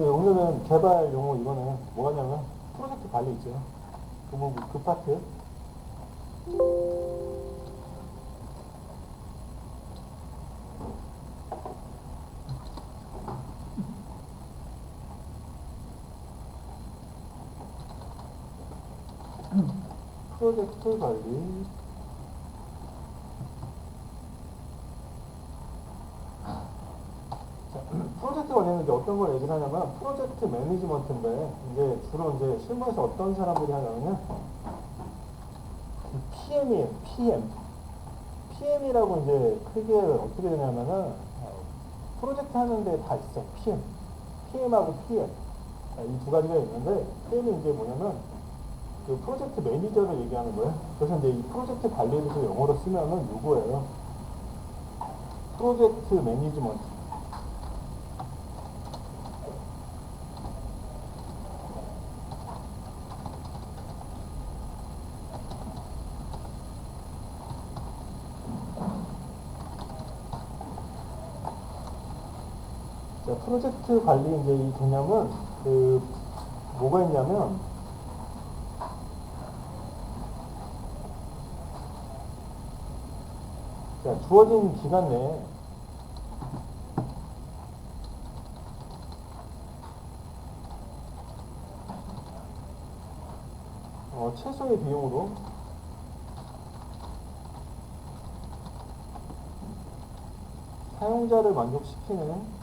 오늘은 개발 용어 이거는 뭐냐면 프로젝트 관리 있죠. 그 파트. 프로젝트 관리. 프로젝트 관리는 이제 어떤 걸 얘기를 하냐면 프로젝트 매니지먼트인데 이제 주로 이제 실무에서 어떤 사람들이 하냐면요. PM이에요. PM. PM이라고 이제 크게 어떻게 되냐면은 프로젝트 하는데 다 있어. PM. PM하고 PM. 이 두 가지가 있는데 PM이 이제 뭐냐면 그 프로젝트 매니저를 얘기하는 거예요. 그래서 이제 이 프로젝트 관리를 영어로 쓰면은 이거예요. 프로젝트 매니지먼트. 자, 프로젝트 관리 이제 이 개념은 그 뭐가 있냐면 자, 주어진 기간 내에 최소의 비용으로 사용자를 만족시키는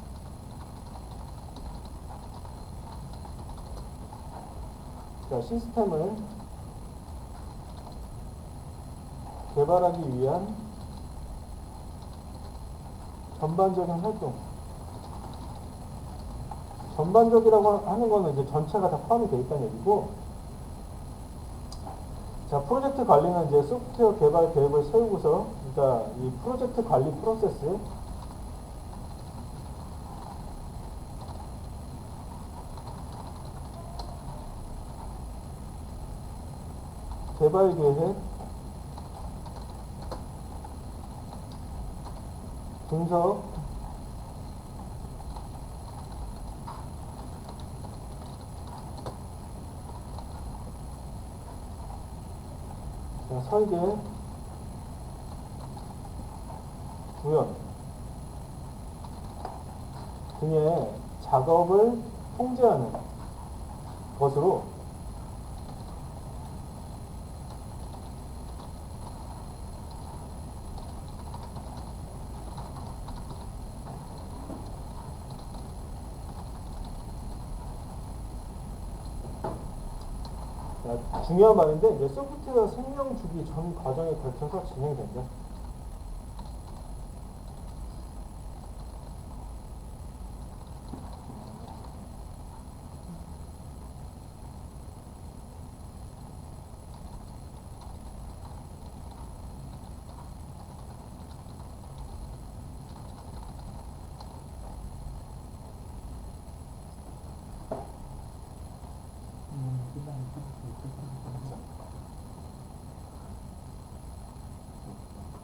자, 시스템을 개발하기 위한 전반적인 활동. 전반적이라고 하는 거는 이제 전체가 다 포함이 되어 있다는 얘기고, 자, 프로젝트 관리는 이제 소프트웨어 개발 계획을 세우고서, 그러니까 이 프로젝트 관리 프로세스, 개발 계획, 분석, 설계, 구현 등의 작업을 통제하는 것으로 중요한 말인데 이제 소프트웨어 생명 주기 전 과정에 걸쳐서 진행된다.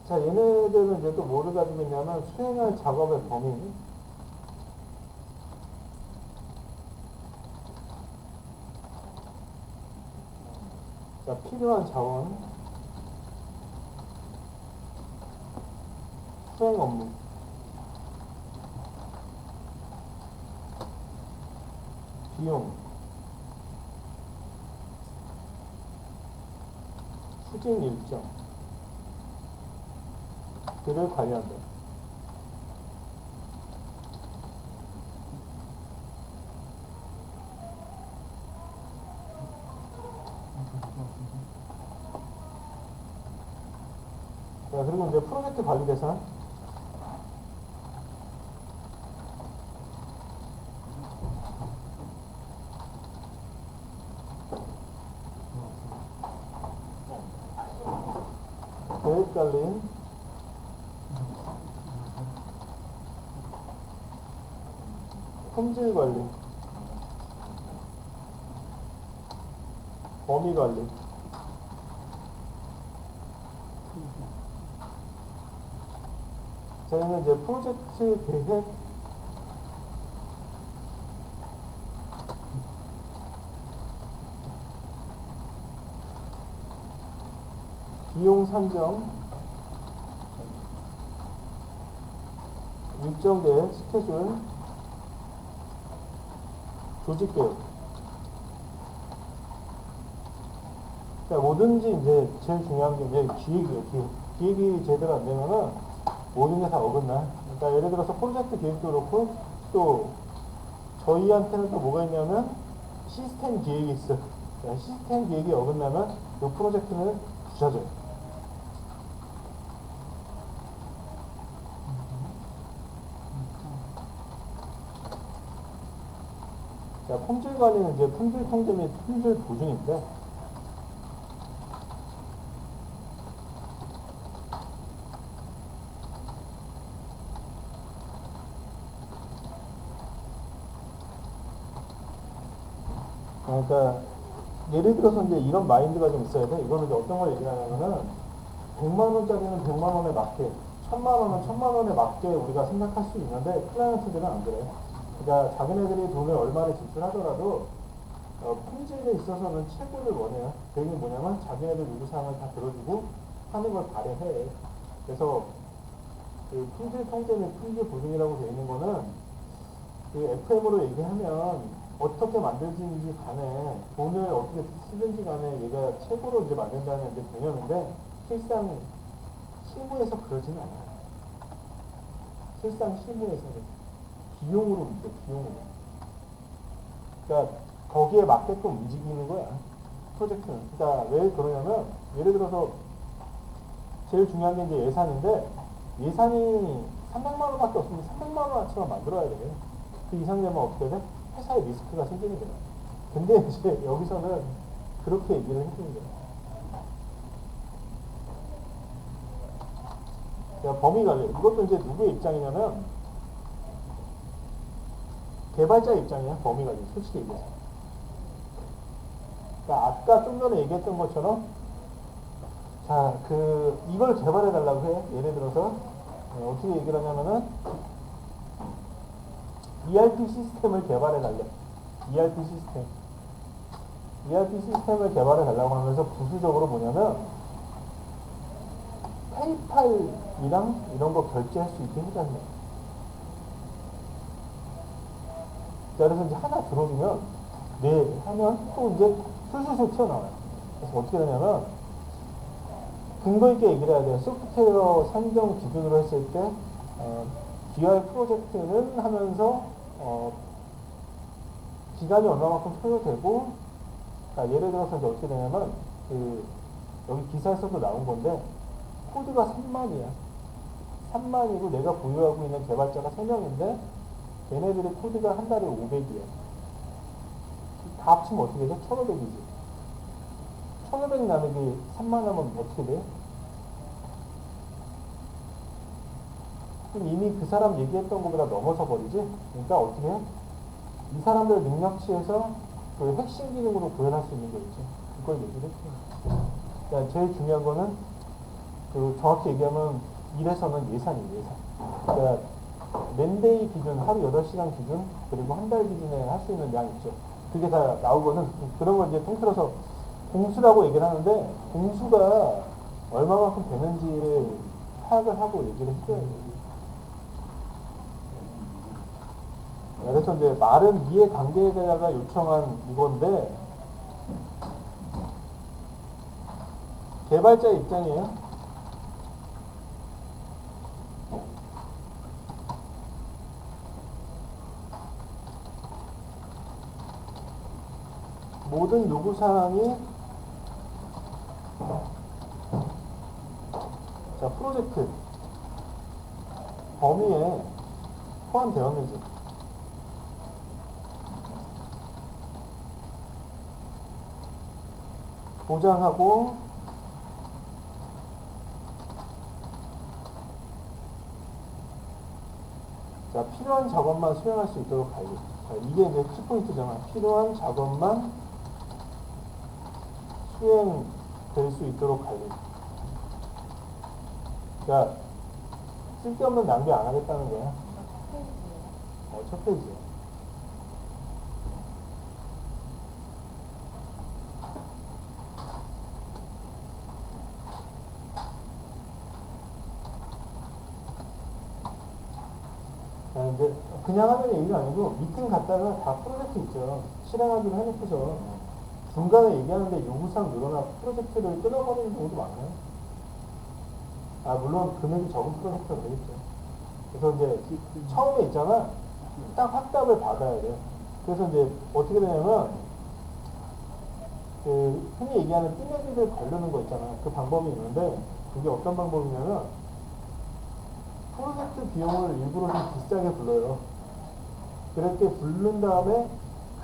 자, 얘네들은 이제 또 뭐를 가지고 있냐면 수행할 작업의 범위, 자, 필요한 자원, 수행 업무, 비용, 추진 일정 들을 관리한다. 자, 그리고 이제 프로젝트 관리 대상. 계획 관리, 품질 관리, 범위 관리. 저희는 이제 프로젝트 계획, 비용 산정, 일정 계획, 스케줄, 조직 계획. 자, 뭐든지 이제 제일 중요한 게 이제 기획이에요, 기획. 기획이 제대로 안 되면은 모든 게 다 어긋나. 그러니까 예를 들어서 프로젝트 기획도 그렇고 또 저희한테는 또 뭐가 있냐면 시스템 기획이 있어. 그러니까 시스템 기획이 어긋나면 이 프로젝트는 부서져요. 자, 품질 관리는 이제 품질 통제 및 품질 보증인데, 그러니까 예를 들어서 이제 이런 마인드가 좀 있어야 돼. 이거는 이제 어떤 걸 얘기하냐면은 100만 원짜리는 100만 원에 맞게, 1000만 원은 1000만 원에 맞게 우리가 생각할 수 있는데 클라이언트들은 안 그래. 그러니까 자기네들이 돈을 얼마를 지출하더라도 품질에 있어서는 최고를 원해요. 그게 뭐냐면 자기네들 요구사항을 다 들어주고 하는 걸 바래해. 그래서 그 품질 통제 및 품질 보증이라고 되어 있는 거는 그 FM으로 얘기하면 어떻게 만들든지 간에 돈을 어떻게 쓰든지 간에 얘가 최고로 이제 만든다는 이제 개념인데 실상 실무에서 그러지는 않아요. 실상 실무에서는 비용으로 움직여, 비용으로. 그러니까 거기에 맞게끔 움직이는 거야, 프로젝트는. 그러니까 왜 그러냐면 예를 들어서 제일 중요한 게 이제 예산인데 예산이 300만 원밖에 없으면 300만 원어치만 만들어야 돼. 그 이상 되면 어떻게 돼? 회사에 리스크가 생기는 거야. 근데 이제 여기서는 그렇게 얘기를 해주는 거야. 그러니까 범위 관리. 이것도 이제 누구의 입장이냐면 개발자 입장이야, 범위 관리. 솔직히 얘기해서. 그러니까 아까 좀 전에 얘기했던 것처럼 자, 이걸 개발해 달라고 해. 예를 들어서 어떻게 얘기를 하냐면은 ERP 시스템을 개발해 달래. ERP 시스템. ERP 시스템을 개발해 달라고 하면서 부수적으로 뭐냐면 페이팔이랑 이런 거 결제할 수 있게 해달래. 자, 그래서 이제 하나 들어주면 네 하면 또 이제 술술술 튀어나와요. 그래서 어떻게 되냐면 근거 있게 얘기를 해야 돼요. 소프트웨어 산정 기준으로 했을 때 GR 프로젝트는 하면서 기간이 얼마만큼 소요되고, 그러니까 예를 들어서 어떻게 되냐면 여기 기사에서도 나온 건데 코드가 3만이야. 3만이고 내가 보유하고 있는 개발자가 3명인데 걔네들의 코드가 한 달에 500이야. 다 합치면 어떻게 돼? 1500이지. 1500 나누기 3만 하면 어떻게 돼? 그럼 이미 그 사람 얘기했던 것보다 넘어서 버리지? 그러니까 어떻게 해? 이 사람들 능력치에서 그 핵심 기능으로 구현할 수 있는 거 있지. 그걸 얘기를 했죠. 그러니까 제일 중요한 거는 정확히 얘기하면 일에서는 예산이에요, 예산. 그러니까 맨데이 기준, 하루 8시간 기준, 그리고 한 달 기준에 할 수 있는 양 있죠. 그게 다 나오거든. 그런 걸 이제 통틀어서 공수라고 얘기를 하는데 공수가 얼마만큼 되는지를 파악을 하고 얘기를 해줘야 돼요. 그래서 이제 말은 이해관계자가 요청한 이건데 개발자 입장이에요. 모든 요구사항이 자, 프로젝트 범위에 포함되었는지 보장하고 자, 필요한 작업만 수행할 수 있도록 관리. 자, 이게 이제 키포인트잖아. 필요한 작업만 수행될 수 있도록 관리. 그러니까 쓸데없는 낭비 안 하겠다는 거야. 첫 페이지에. 이제 그냥 하는 얘기가 아니고 미팅 갔다가 다 프로젝트 있죠. 실행하기로 해놓고서 중간에 얘기하는데 요구사항 늘어나 프로젝트를 끊어버리는 경우도 많아요. 아, 물론 금액이 적은 프로젝트가 되겠죠. 그래서 이제 처음에 있잖아. 딱 확답을 받아야 돼. 그래서 이제 어떻게 되냐면, 그 흔히 얘기하는 띠내기를 거르는 거 있잖아. 그 방법이 있는데, 그게 어떤 방법이냐면, 프로젝트 비용을 일부러 좀 비싸게 불러요. 그렇게 부른 다음에,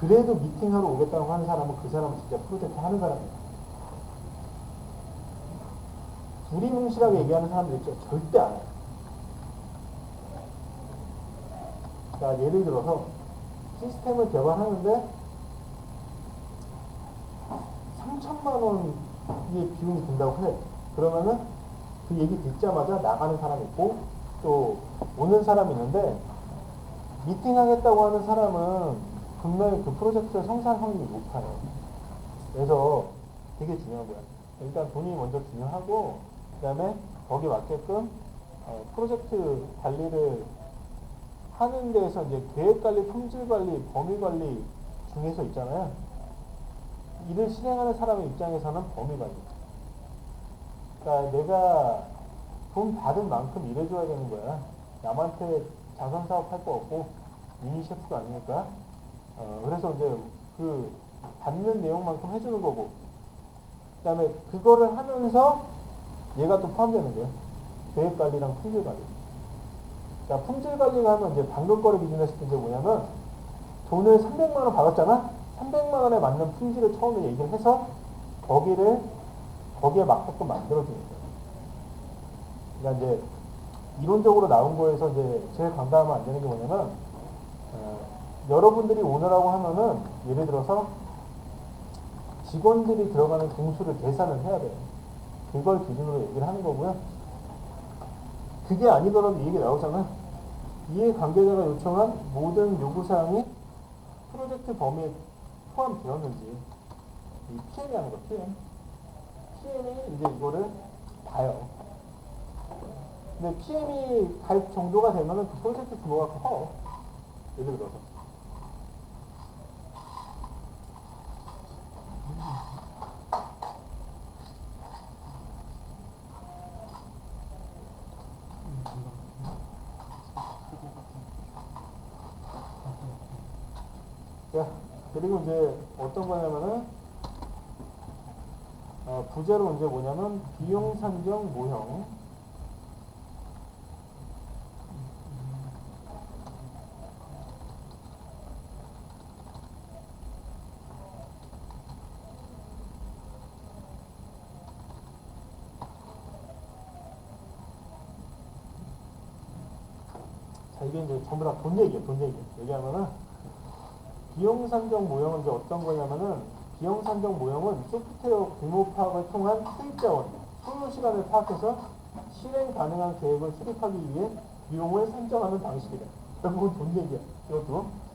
그래도 미팅하러 오겠다고 하는 사람은 그 사람은 진짜 프로젝트 하는 사람이에요. 두리뭉실하게 얘기하는 사람들 있죠. 절대 안 해요. 자, 예를 들어서 시스템을 개발하는데 3천만 원의 비용이 든다고 해. 그러면은 그 얘기 듣자마자 나가는 사람이 있고 또 오는 사람이 있는데 미팅하겠다고 하는 사람은 분명히 그 프로젝트를 성사할 확률이 높아요. 그래서 되게 중요한 거야. 일단 돈이 먼저 중요하고 그 다음에 거기에 맞게끔 프로젝트 관리를 하는 데에서 이제 계획관리, 품질관리, 범위관리 중에서 있잖아요. 일을 실행하는 사람의 입장에서는 범위관리. 그러니까 내가 돈 받은 만큼 일해줘야 되는 거야. 남한테 자선사업 할 거 없고 미니 셰프가 아니니까. 그래서 이제 그 받는 내용만큼 해주는 거고. 그 다음에 그거를 하면서 얘가 또 포함되는 거예요. 계획관리랑 품질관리. 자, 품질관리가 하면 이제 방금 거래 비즈니스 때 뭐냐면 돈을 300만 원 받았잖아? 300만 원에 맞는 품질을 처음에 얘기를 해서 거기에 맞게끔 만들어주는 거예요. 그러니까 이제 이론적으로 나온 거에서 이제 제일 감당하면 안 되는 게 뭐냐면 여러분들이 오너라고 하면은 예를 들어서 직원들이 들어가는 공수를 계산을 해야 돼요. 그걸 기준으로 얘기를 하는 거고요. 그게 아니더라도 얘기 나오잖아. 이해 관계자가 요청한 모든 요구사항이 프로젝트 범위에 포함되었는지 이 PM이 하는 거, PM. PM이 이제 이거를 봐요. 근데 PM이 갈 정도가 되면은 그 프로젝트 규모가 커. 예를 들어서. 자, 그리고 이제 어떤 거냐면은, 부제로 이제 뭐냐면, 비용 산정 모형. 자, 이게 이제 전부 다 돈 얘기예요, 돈 얘기. 얘기하면은, 비용 산정 모형은 이제 어떤 거냐면은, 비용 산정 모형은 소프트웨어 규모 파악을 통한 투입 자원, 소요 시간을 파악해서 실행 가능한 계획을 수립하기 위해 비용을 산정하는 방식이다. 결국은 돈 얘기야, 이것도.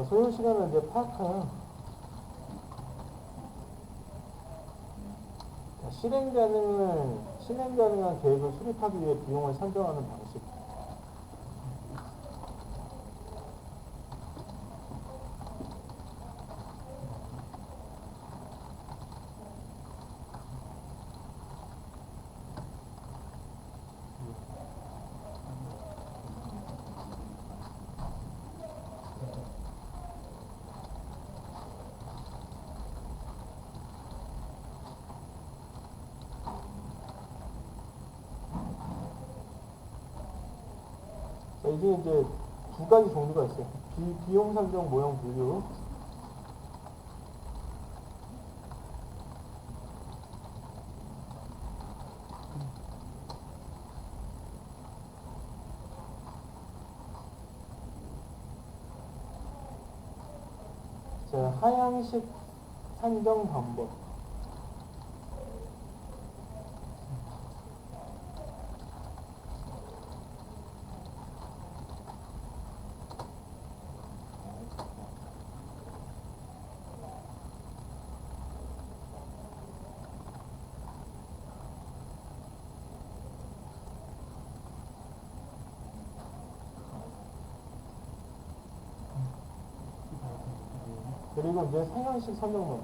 소요 시간을 이제 파악하면 실행 가능한 계획을 수립하기 위해 비용을 산정하는 방식. 자, 이게 이제 두 가지 종류가 있어요. 비용 산정 모형 분류. 자, 하향식 산정 방법. 그리고 이제 상향식 설명문.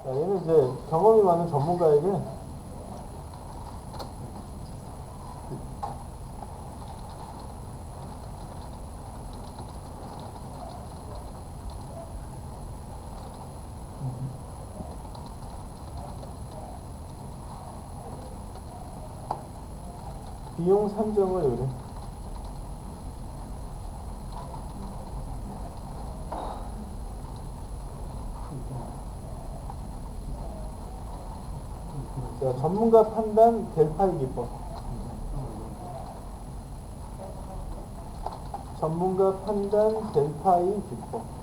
자, 얘는 이제 경험이 많은 전문가에게 비용 산정을 의뢰. 자, 전문가 판단 델파이 기법. 전문가 판단 델파이 기법.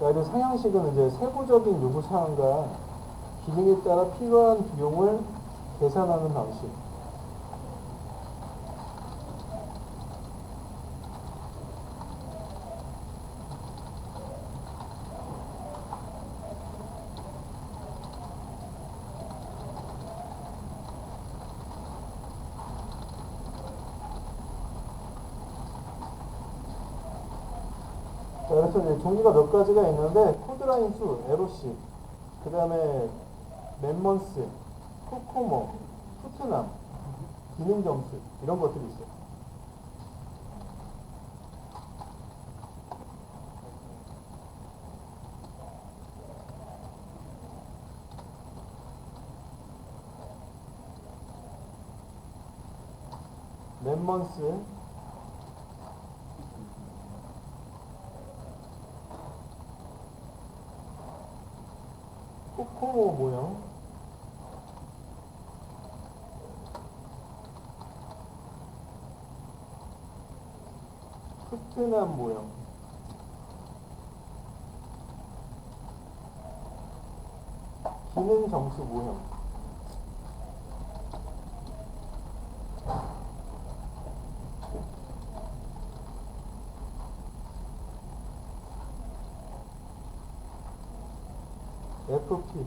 자, 이 상향식은 이제 세부적인 요구사항과 기능에 따라 필요한 비용을 계산하는 방식. 자, 그래서 이제 종류가 몇 가지가 있는데, 코드라인 수, LOC, 그 다음에 맨먼스, 코코모, 푸트남, 기능 점수, 이런 것들이 있어요. 맨먼스, 코코모 모형, 푸트남 모형, 기능 점수 모형. FP.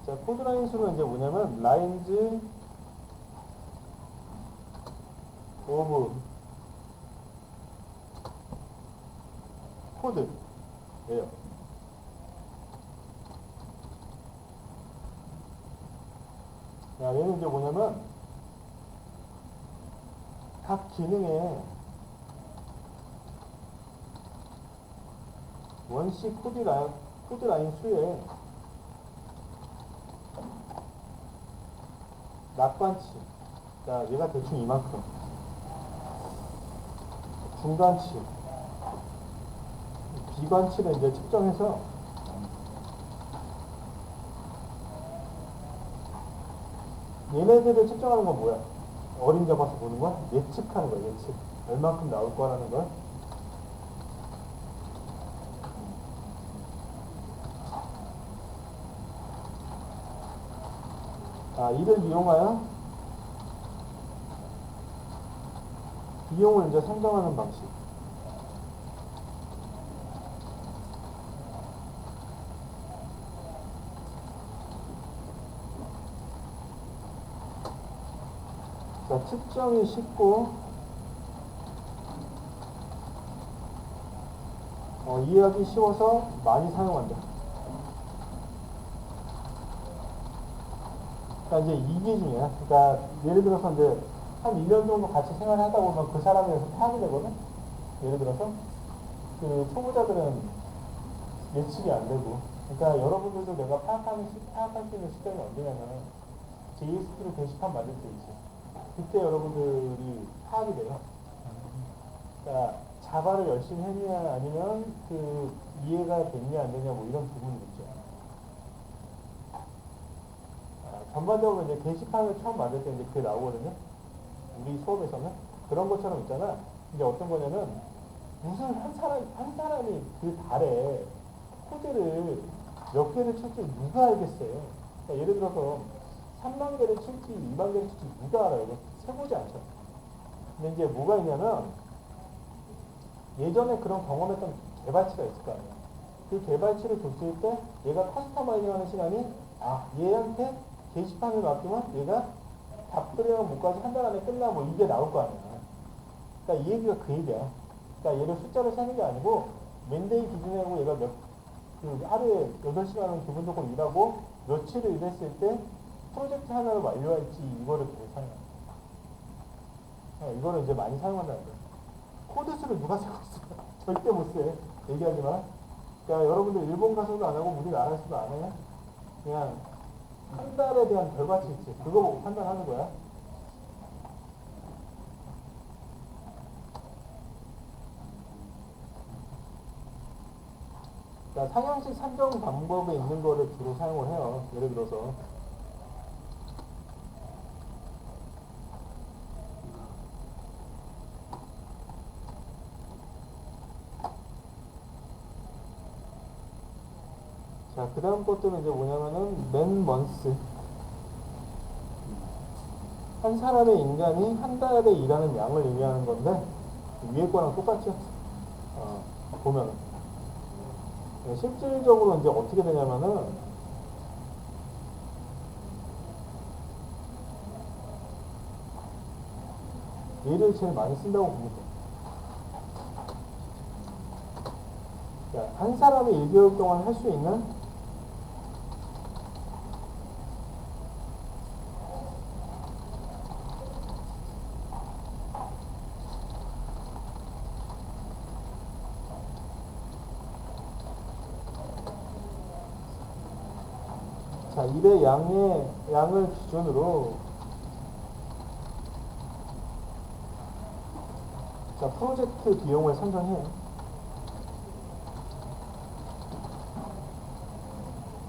자, 코드라인 수는 이제 뭐냐면, 라인즈 오브 코드예요. 자, 얘는 이제 뭐냐면, 각 기능에 원식 코드라인 수에 낙관치. 자, 얘가 대충 이만큼. 중간치, 비관치를 이제 측정해서 얘네들을 측정하는 건 뭐야? 어림 잡아서 보는 거야? 예측하는 거야, 예측. 얼만큼 나올 거라는 걸. 아, 이를 이용하여 비용을 이제 산정하는 방식. 자, 측정이 쉽고, 이해하기 쉬워서 많이 사용한다. 그러니까 이제 이기중이야. 그러니까 예를 들어서 이제 한 1년 정도 같이 생활하다 보면 그 사람에 대해서 파악이 되거든. 예를 들어서 그 초보자들은 예측이 안 되고. 그러니까 여러분들도 내가 파악할 수 있는 시점이 언제냐면 JSP로 게시판 만들 때 있지. 그때 여러분들이 파악이 돼요. 그러니까 자바를 열심히 했냐 아니면 그 이해가 됐냐 안 됐냐 뭐 이런 부분이 있죠. 전반적으로 이제 게시판을 처음 만들 때 이제 그게 나오거든요. 우리 수업에서는 그런 것처럼 있잖아. 이제 어떤 거냐면 무슨 한 사람이 그 달에 코드를 몇 개를 칠지 누가 알겠어요. 그러니까 예를 들어서 3만 개를 칠지 2만 개를 칠지 누가 알아요. 세보지 않죠. 근데 이제 뭐가 있냐면 예전에 그런 경험했던 개발치가 있을 거 아니에요. 그 개발치를 줬을 때 얘가 커스터마이징 하는 시간이 얘한테 게시판을 맡기면 얘가 답들이랑 뭐까지 한 달 안에 끝나 뭐 이게 나올 거 아니야. 그러니까 이 얘기가 그 얘기야. 그러니까 얘를 숫자로 세는 게 아니고 맨데이 기준으로 얘가 하루에 8시간은 기본적으로 일하고 며칠을 일했을 때 프로젝트 하나를 완료할지 이거를 계산해. 이거를 이제 많이 사용한다는 거예요. 코드수를 누가 세고 있어? 절대 못 세. 얘기하지 마. 그러니까 여러분들 일본 가서도 안 하고 우리나라에서도 안 해. 그냥 한 달에 대한 결과치 있지. 그거 보고 판단하는 거야. 그러니까 상향식 산정 방법에 있는 거를 주로 사용을 해요. 예를 들어서 자, 그 다음 것들은 이제 뭐냐면은 맨 먼스. 한 사람의 인간이 한 달에 일하는 양을 의미하는 건데 위에 거랑 똑같죠. 보면은 실질적으로 이제 어떻게 되냐면은 얘를 제일 많이 쓴다고 봅니다. 한 사람이 1개월 동안 할 수 있는 자, 일의 양을 기준으로 자, 프로젝트 비용을 산정해요.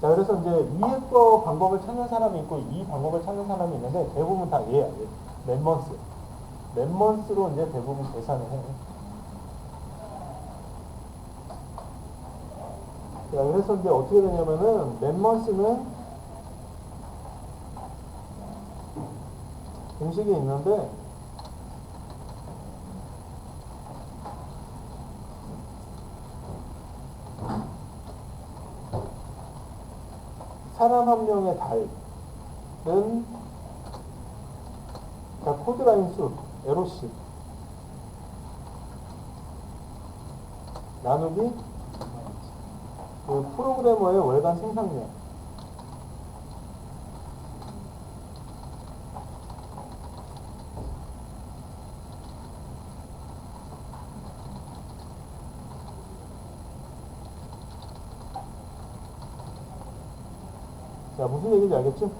자, 그래서 이제 위에 거 방법을 찾는 사람이 있고 이 방법을 찾는 사람이 있는데 대부분 다 얘야. 맨먼스. 맨먼스로 이제 대부분 계산을 해요. 자, 그래서 이제 어떻게 되냐면은 맨먼스는 공식이 있는데 사람 한 명의 달은 자, 코드라인 수 LOC 나누기 그 프로그래머의 월간 생산량. 자, 무슨 얘기인지 알겠죠?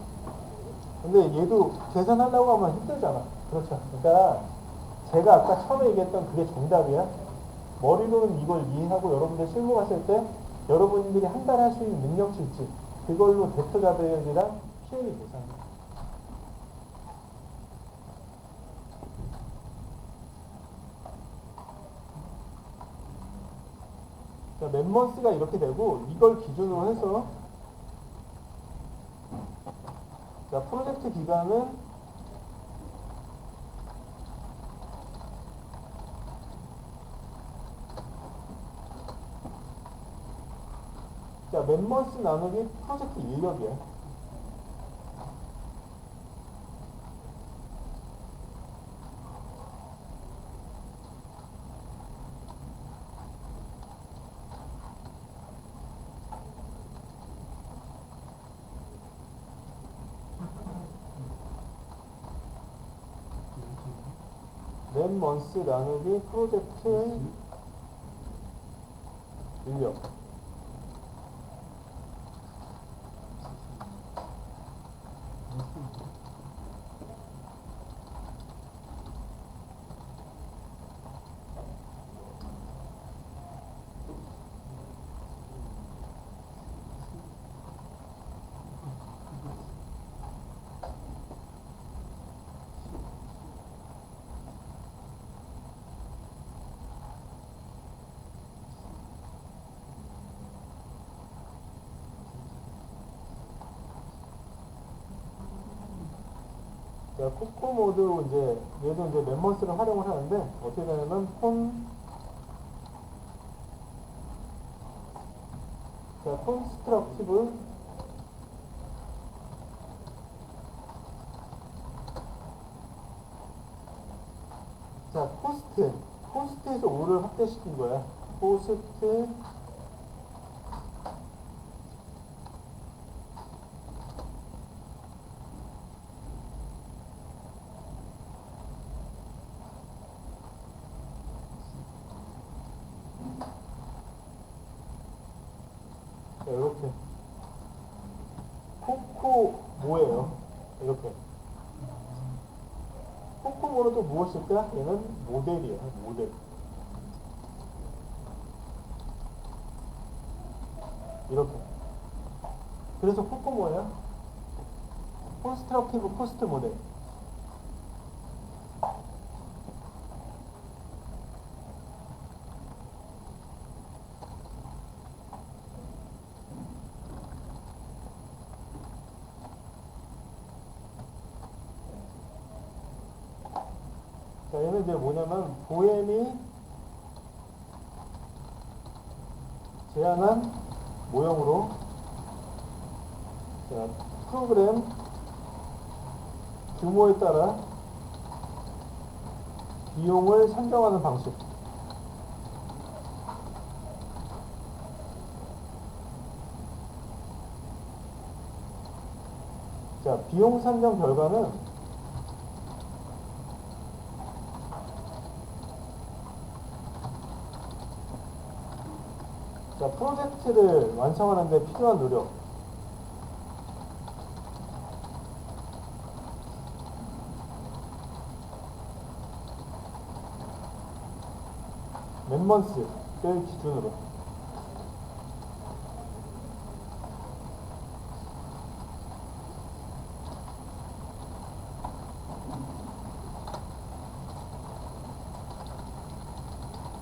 근데 얘도 계산하려고 하면 힘들잖아. 그렇죠. 그러니까 제가 아까 처음에 얘기했던 그게 정답이야. 머리로는 이걸 이해하고 여러분들 실무 갔을 때 여러분들이 한 달에 할 수 있는 능력치 있지. 그걸로 대표 자들이랑 PM이 계산해. 그러니까 맨먼스가 이렇게 되고 이걸 기준으로 해서 자, 프로젝트 기간은 자, 맨먼스 나누기 프로젝트 인력이야. 맨먼스 나누기 프로젝트 인력. 자, 코코 모드 이제 얘도 이제 멤버스를 활용을 하는데 어떻게 되냐면 콘스트럭티브 자, 코스트에서 오를 확대시킨 거야. 코스트 자, 이렇게 코코 뭐예요? 이렇게 코코 뭐는 또 무엇일까? 얘는 모델이에요. 모델. 이렇게. 그래서 코코 뭐예요? 콘스트럭티브 코스트 모델. 자, 얘는 이제 뭐냐면 보엠이 제안한 모형으로 자, 프로그램 규모에 따라 비용을 산정하는 방식. 자, 비용 산정 결과는 자, 프로젝트를 완성하는 데 필요한 노력. 멤버스를 기준으로.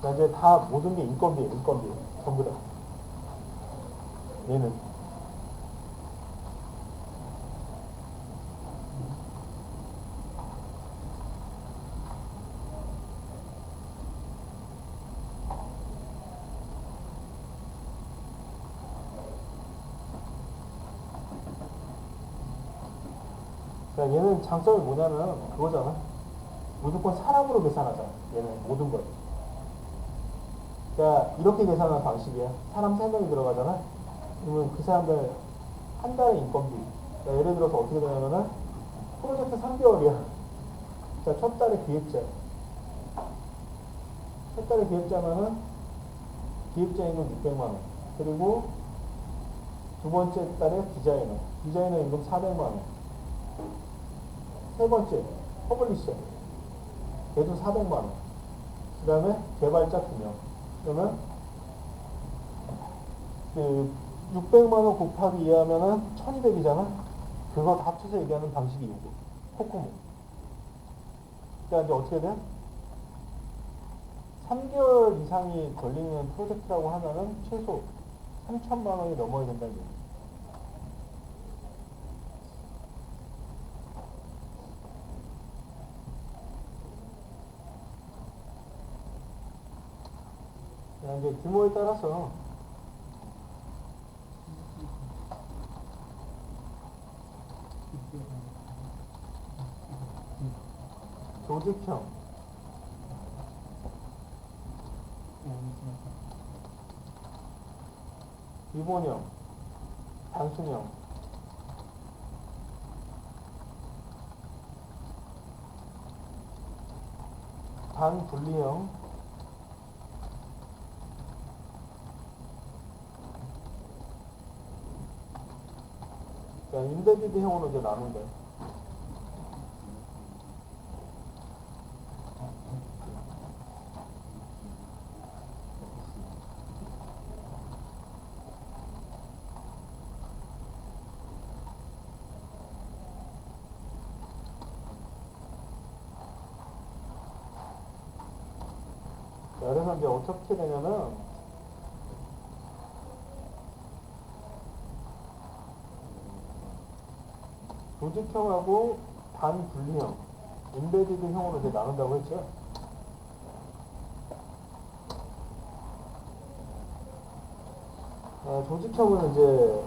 자, 이제 다 모든 게 인건비예요, 인건비. 전부 다. 얘는. 자, 얘는 장점이 뭐냐면 그거잖아. 무조건 사람으로 계산하잖아. 얘는 모든 걸. 자, 이렇게 계산하는 방식이야. 사람 3명이 들어가잖아. 그러면 그 사람들 한 달의 인건비. 자, 예를 들어서 어떻게 되냐면은 프로젝트 3개월이야. 자, 첫 달에 기획자. 첫 달에 기획자면은 기획자 임금 600만 원. 그리고 두 번째 달에 디자이너. 디자이너 임금 400만 원. 세 번째 퍼블리셔. 걔도 400만 원. 그 다음에 개발자 2명. 그러면 그 600만 원 곱하기 2 하면은 1200이잖아. 그거 다 합쳐서 얘기하는 방식이 이거. 코코모. 그러니까 이제 어떻게 돼? 3개월 이상이 걸리는 프로젝트라고 하면은 최소 3천만 원이 넘어야 된다는 얘기예요. 이제 규모에 따라서 조직형, 기본형, 단순형, 반분리형, 인베디드형으로 이제 나눈대. 그래서 이제 어떻게 되냐면 조직형하고 반분리형, 임베디드형으로 이제 나눈다고 했죠. 조직형은 이제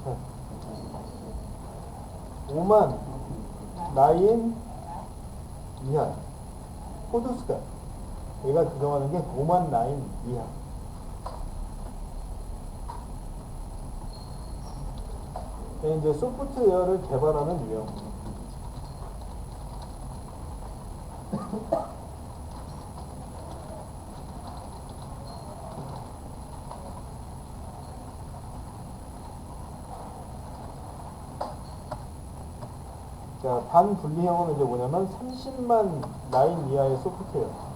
자, 5만 라인 이하 코드수가 얘가 규정하는 게 5만 라인 이하. 이제 소프트웨어를 개발하는 유형. 자, 반분리형은 이제 뭐냐면 30만 라인 이하의 소프트웨어.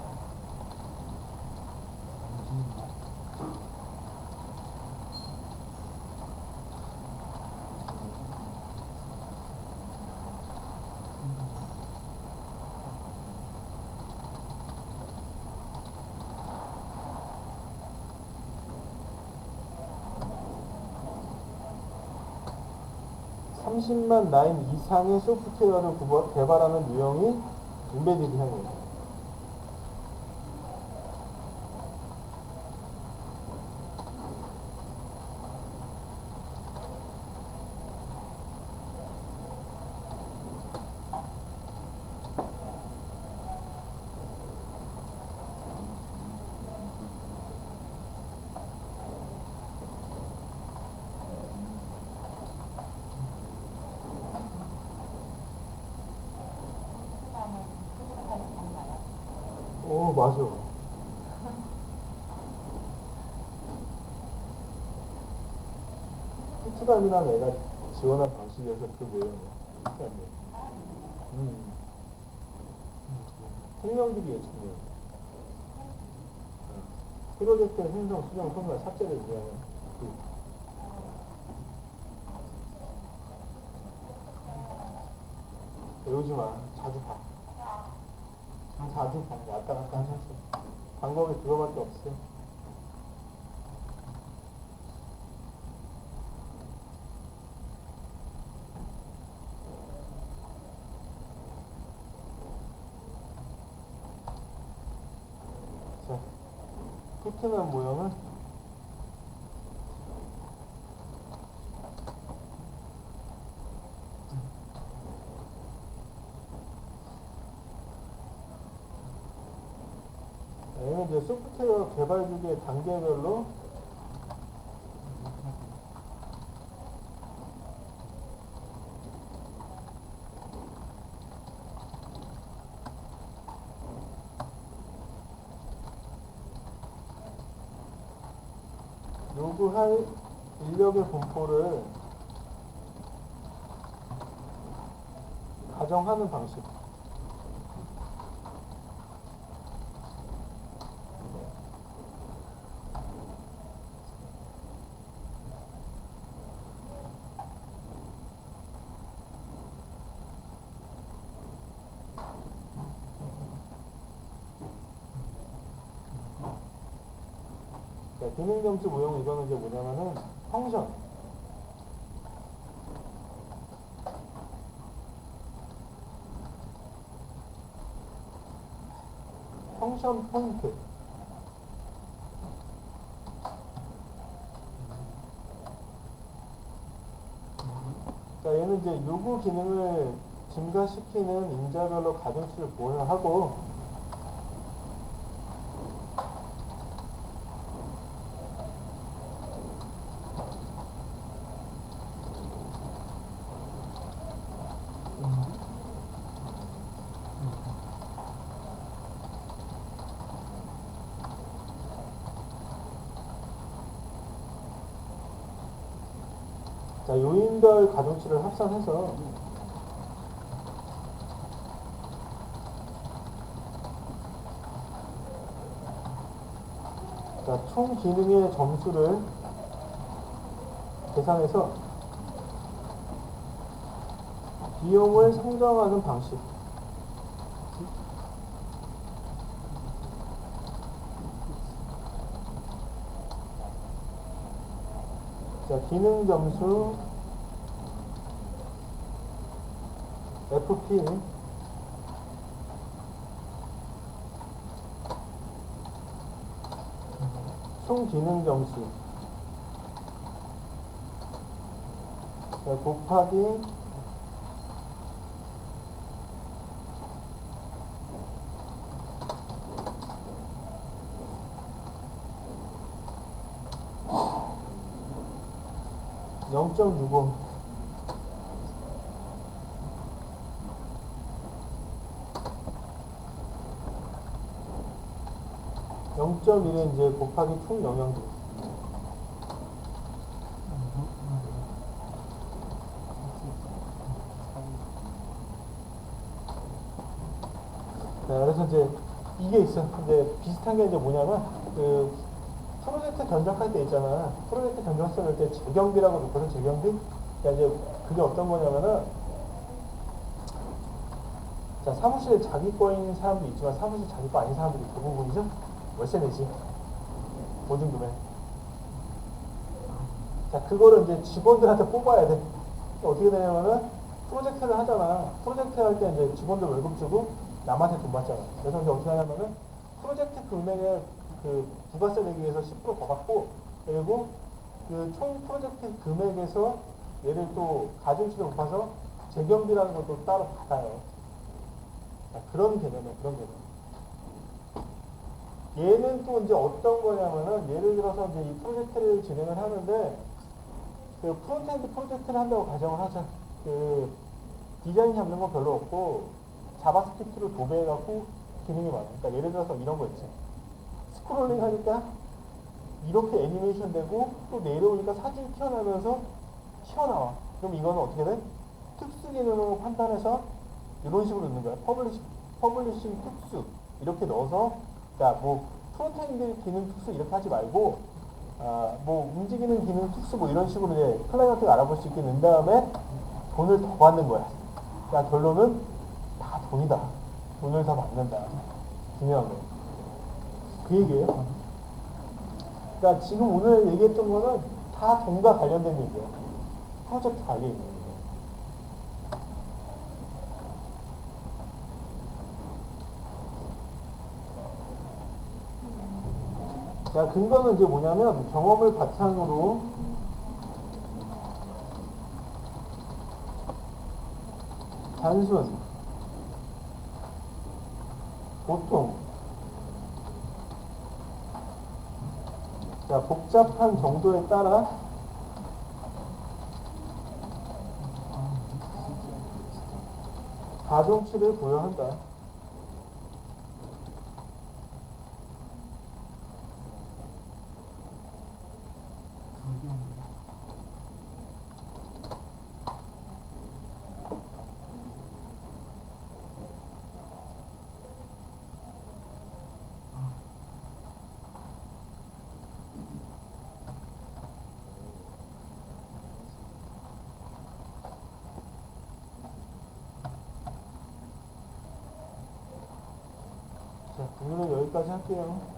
(30만) 라인 이상의 소프트웨어를 개발하는 유형이 임베디드형이에요. 오, 맞아. 피트감이라는 애가 지원한 방식이어서 그 모양이야. 생명들이 예측돼요. 프로젝트 생성, 수정, 선발, 삭제를 위한 외우지 마. 자주 봐. 자주 봐. 왔다 갔다 하셨어. 방법이 그거밖에 없어. 자, 토트넘 모형은 얘는 이제 소프트웨어 개발 주기의 단계별로 요구할 인력의 분포를 가정하는 방식. 기능점수 모형 이거는 이제 뭐냐면은 펑션. 펑션 포인트. 자, 얘는 이제 요구 기능을 증가시키는 임자별로 가중치를 보호하고 자, 요인별 가중치를 합산해서 자, 총 기능의 점수를 계산해서 비용을 상정하는 방식. 자, 기능 점수 FP 총 기능 점수 자, 곱하기 (0.65) 0.1에 이제 곱하기 총 영향도. 네, 그래서 이제 이게 있어. 이제 비슷한 게 이제 뭐냐면 그 프로젝트 견적할 때 있잖아. 프로젝트 견적서를 때 재경비라고 놓거든. 재경비. 그러니까 이제 그게 어떤 거냐면은 자, 사무실에 자기 거인 사람도 있지만 사무실 자기 거 아닌 사람들이 대부분이죠. 월세 내지. 보증금에. 자, 그거를 이제 직원들한테 뽑아야 돼. 그러니까 어떻게 되냐면은 프로젝트를 하잖아. 프로젝트 할 때 이제 직원들 월급 주고 남한테 돈 받잖아. 그래서 이제 어떻게 하냐면은 프로젝트 금액에 그 부가세 내기 위해서 10%더 받고 그리고 그 총 프로젝트 금액에서 얘를 또 가중치를 높아서 재경비라는 것도 따로 받아요. 자, 그런 개념이야, 그런 개념. 얘는 또 이제 어떤 거냐면은 예를 들어서 이제 이 프로젝트를 진행을 하는데 그 프론트엔드 프로젝트를 한다고 가정을 하자. 그 디자인 잡는 건 별로 없고 자바스크립트로 도배해갖고 기능이 많아. 그러니까 예를 들어서 이런 거 있지. 스크롤링 하니까 이렇게 애니메이션 되고 또 내려오니까 사진 튀어나오면서 튀어나와. 그럼 이거는 어떻게 돼? 특수 기능으로 판단해서 이런 식으로 넣는 거야. 퍼블리싱 특수 이렇게 넣어서 야, 뭐 프론트엔드 기능 특수 이렇게 하지 말고 뭐 움직이는 기능 특수 뭐 이런 식으로 이제 클라이언트가 알아볼 수 있게 낸 다음에 돈을 더 받는 거야. 그러니까 결론은 다 돈이다. 돈을 더 받는다. 중요한 거. 그 얘기예요. 그러니까 지금 오늘 얘기했던 거는 다 돈과 관련된 얘기예요. 프로젝트 관리에 있는 얘기예요. 자, 근거는 이제 뭐냐면 경험을 바탕으로 단순, 보통, 자, 복잡한 정도에 따라 가중치를 부여한다. 자, 오늘은 여기까지 할게요.